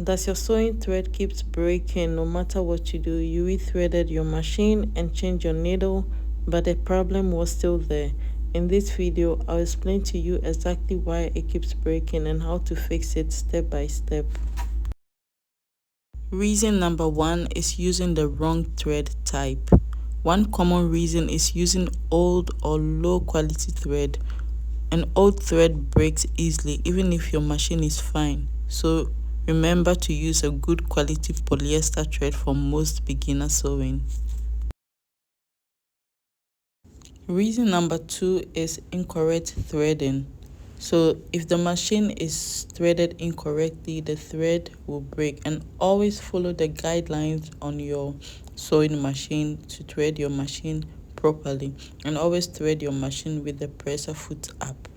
Does your sewing thread keeps breaking no matter what you do? You rethreaded your machine and changed your needle, but the problem was still there. In this video, I'll explain to you exactly why it keeps breaking and how to fix it step by step. Reason number 1 is using the wrong thread type. One common reason is using old or low quality thread. An old thread breaks easily even if your machine is fine. So remember to use a good quality polyester thread for most beginner sewing. Reason number 2 is incorrect threading. So if the machine is threaded incorrectly, the thread will break, and always follow the guidelines on your sewing machine to thread your machine properly, and always thread your machine with the presser foot up.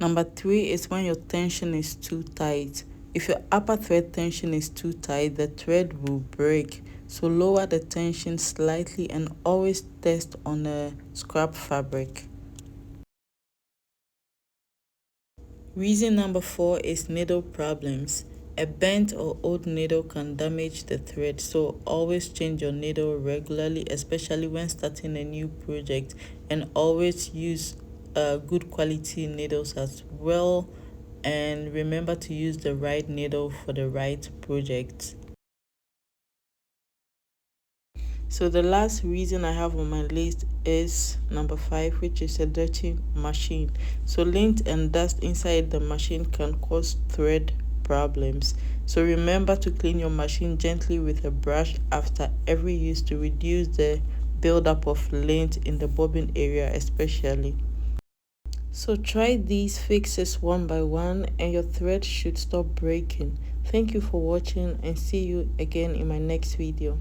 Number 3 is when your tension is too tight. If your upper thread tension is too tight, the thread will break. So lower the tension slightly and always test on a scrap fabric. Reason number 4 is needle problems. A bent or old needle can damage the thread, so always change your needle regularly, especially when starting a new project, and always use good quality needles as well, and remember to use the right needle for the right project. So the last reason I have on my list is number 5, which is a dirty machine. So lint and dust inside the machine can cause thread problems. So remember to clean your machine gently with a brush after every use to reduce the buildup of lint in the bobbin area especially. So try these fixes one by one and your thread should stop breaking. Thank you for watching and see you again in my next video.